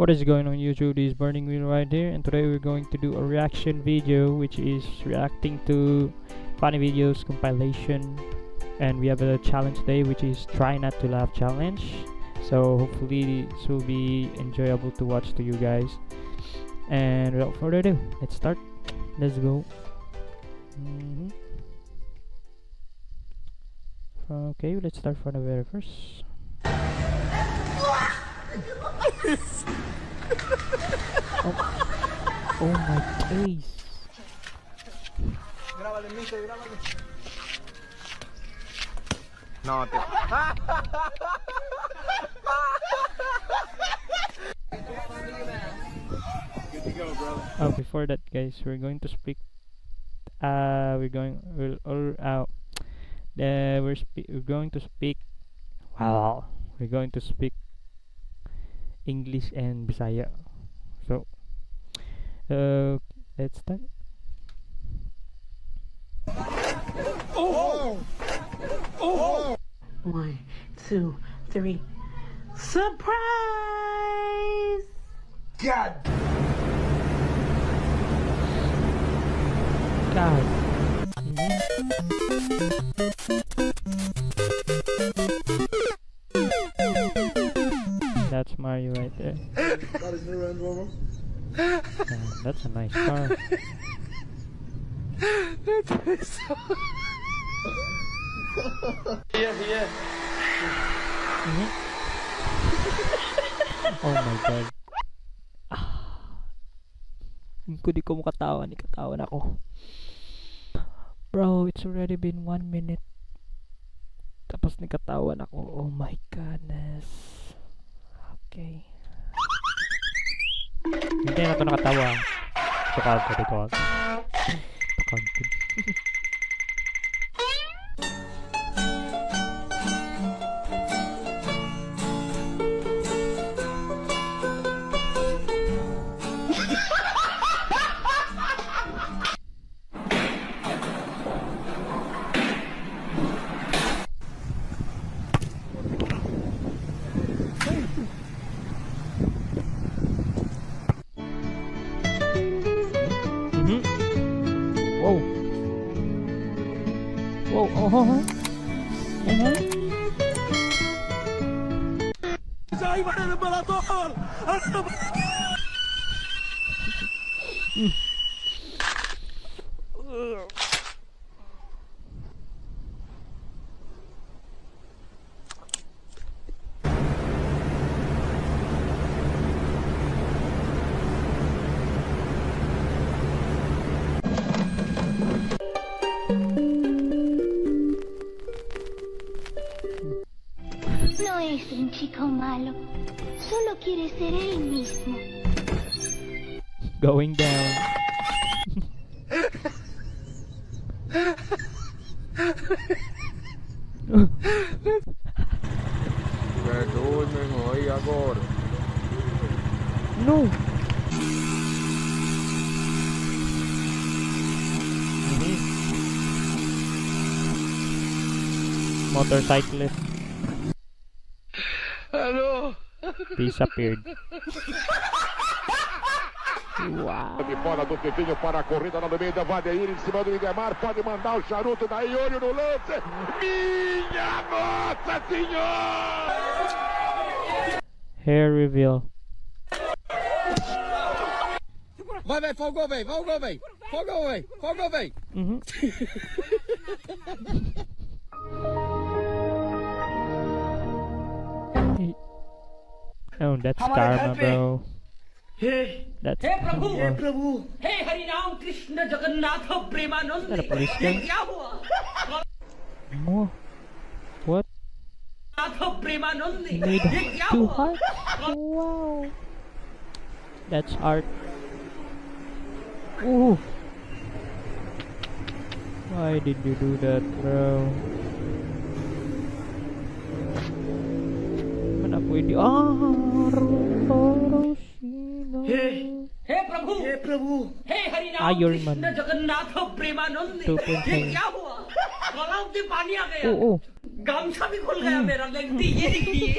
What is going on YouTube? This is Burning Wheel right here, and today we're going to do a reaction video, which is reacting to funny videos compilation. And we have a challenge today, which is try not to laugh challenge. So hopefully this will be enjoyable to watch to you guys. And without further ado, let's start. Let's go. Okay, let's start from the very first. Oh my days. Grábale, mijo, grábale. No, te... Good to go, brother. Oh, before that, guys, we're going to speak. We're going to speak. Wow, we're going to speak English and Bisaya. So, let's start. Oh! Oh! 1, 2, 3. Surprise! God! God. That's Mario right there. That is new Range Rover. That's a nice car. Yeah. Oh my god. Hindi ko makatawan, ikatawan ako. Bro, it's already been 1 minute. Tapos nikatawan ako. Oh my goodness. Okay. Hindi na ito nakatawa. Ito kagad. Ito kagad. Wow. Wow. Oh. No es un chico malo, solo quiere ser él mismo. Going down. Perdoe-me aí agora. No. Motorcyclist Alô? disappeared. Uau. De fora do Tiquinho para a corrida no meio da Vadeir em cima do Idemar, pode mandar o charuto daí, olho no lance. Minha Nossa Senhora! Hair reveal. Vai, velho, folgou, velho, folgou, velho. Folgou, velho, folgou, velho. Oh, that's karma, bro. Hey, That's hey Prabhu, hey karma. Prabhu, hey हरि राम कृष्ण जगन्नाथ Premanand. Is that a police guy? ये क्या हुआ? Oh. What? Nath Premanand. He made ये क्या 2 हुआ? hearts? Wow. That's art. Ooh. Why did you do that, bro? Mana pwede? हे प्रभु, हे हरि राम Iron कृष्ण Man. जगन्नाथ प्रेमानंद. 2.5. ये क्या हुआ? गलाव से पानी आ गया. Oh, oh. गामछा भी खुल गया मेरा. लगती ये देखिए.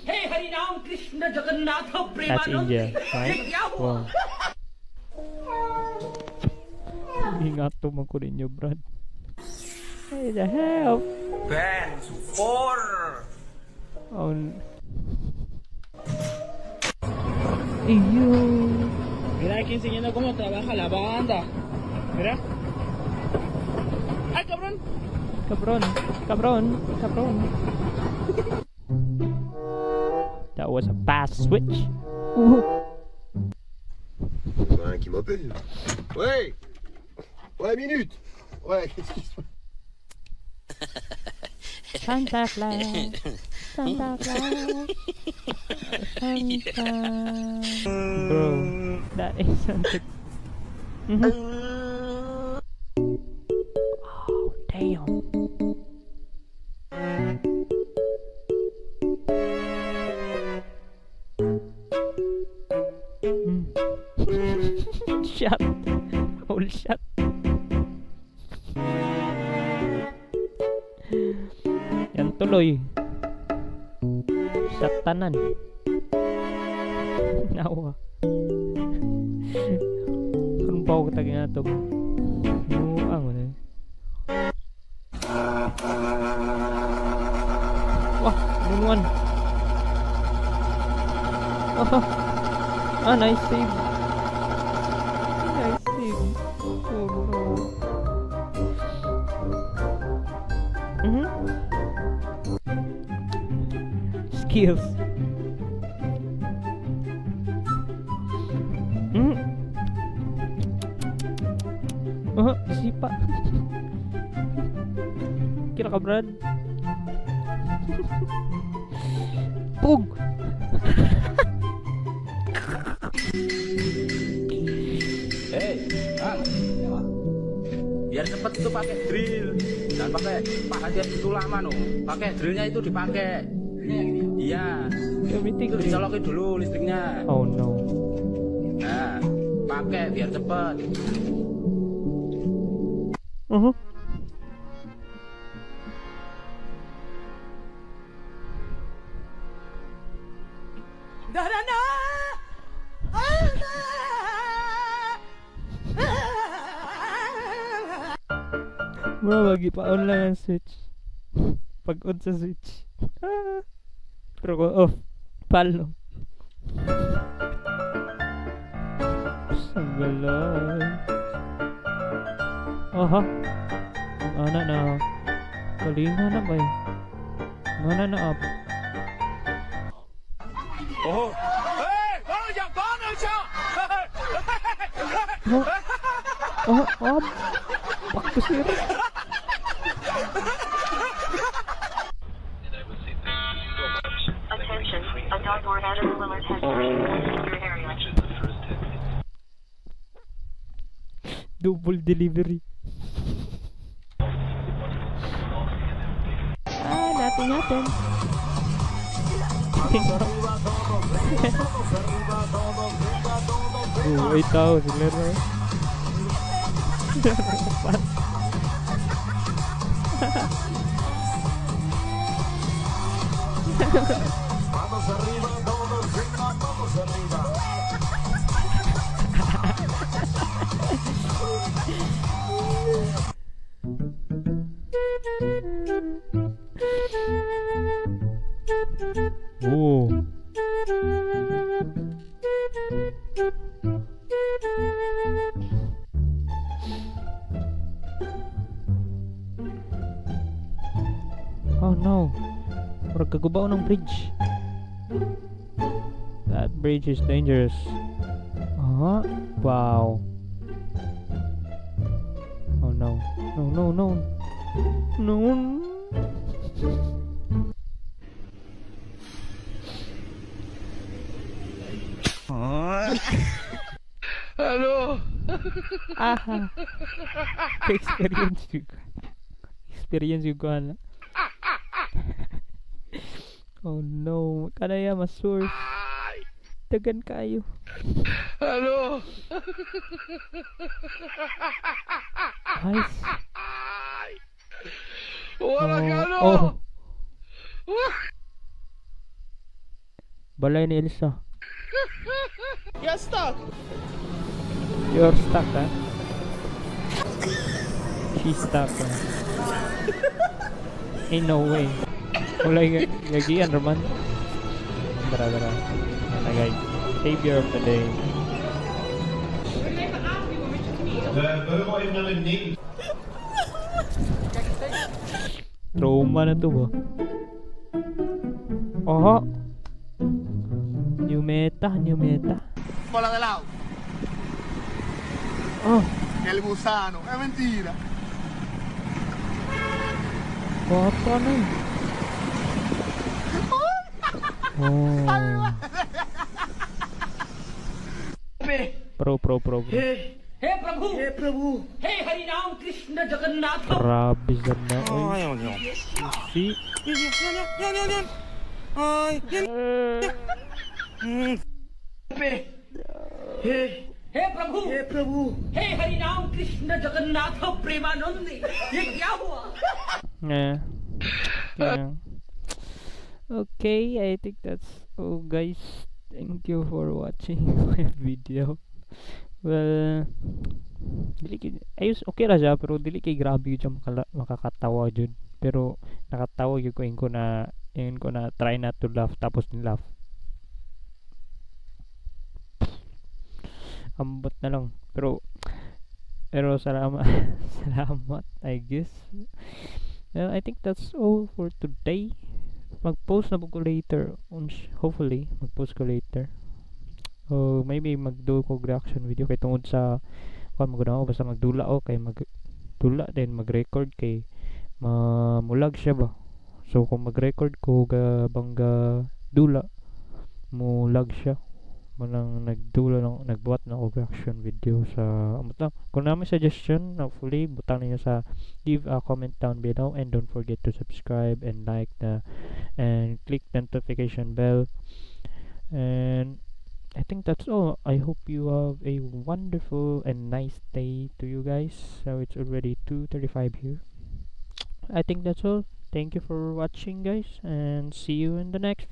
हे हरिनाम कृष्ण जगन्नाथ That's प्रेमानंद India, ये right? क्या हुआ Wow. Ingat mo ko rin yun, Brad. Hey, the hell? Ben four Oh. Iyo. Mira aquí enseñando cómo trabaja la banda. Mira. ¡Ay, cabrón! Cabron. Cabron. Cabron. That was a fast switch. Ooh. Il y en a un qui m'appelle. Ouais. Ouais, minute. Ouais, qu'est-ce qui se passe? Santa Claus. Santa Claus. Santa. Bro, that is Santa. Oh, damn. Shot. Whole shot. Yan tuloy. Shot tanan. Nawa. Kung pa ako tagi nga to. Nuang mo na. Wah, nunuan. Oh, ah, nice save. Nice save. Oh no. Skills. Oh, sipa. Kira ka, Brad. Pug. Biar cepet itu pakai drill. Dan pakai hadiah itu lama no. Pakai drillnya itu dipakai. Iya. Gamitin Itu dicolokin dulu listriknya. Oh no. Nah, pakai biar cepet. Bro, lagi pa-on lang ang switch. Pag-on sa switch. Pero kung off, palo. Sanggalay. Aha. Ana na. Kalinga na ba eh? Mana na up. Oh. Hey, oh, yang mana siya? Oh, up. Bakto sir. Attention, a dog or Adam Willard has been in your area. Double delivery. Natin. Oh, 8,000 lero. Oh. Oh no. Murag kagubaw ng bridge. That bridge is dangerous. Wow. Oh no. No. Halo. Aha. Experience juga na. Oh no, kanaya ma-source. Dagan kayo. Halo. Nice. Oh. Balay ni Elsa. You're stuck. You're stuck, ha? She's stuck, ha? Ain't no way. Wala yagian, Roman. Dara. Ano, guys? Savior of the day. Trauma na to ba? Oho! New meta. Bola de lado. Oh! El gusano. Es mentira. Bata na eh. Oh. Pro. Hey Prabhu hey हरि राम कृष्ण Jagannath Grabe na. Si. हे प्रभु हे हरि राम कृष्ण जगन्नाथ प्रेमानंद ये क्या हुआ Yeah. Okay, I think that's all, guys. Thank you for watching my video. Well, ayos, okay ra siya, pero dili kay grabe yun siya makakatawa jud. Pero nakatawa yun ko na try not to laugh tapos ni laugh. Ambot na lang. Pero salamat salamat, I guess. Well, I think that's all for today. Mag-post na ko later. Hopefully, mag-post ko later. O maybe magdo ko reaction video kay tungod sa maguna ako basta magdula o kay magdula din mag-record kay mulag siya ba. So kung mag-record ko bangga dula mulag siya. Manang nagbuhat na ako reaction video sa kung namin suggestion, hopefully butang niyo sa give a comment down below, and don't forget to subscribe and like and click the notification bell. And I think that's all. I hope you have a wonderful and nice day to you guys. So it's already 2:35 here. I think that's all. Thank you for watching, guys, and see you in the next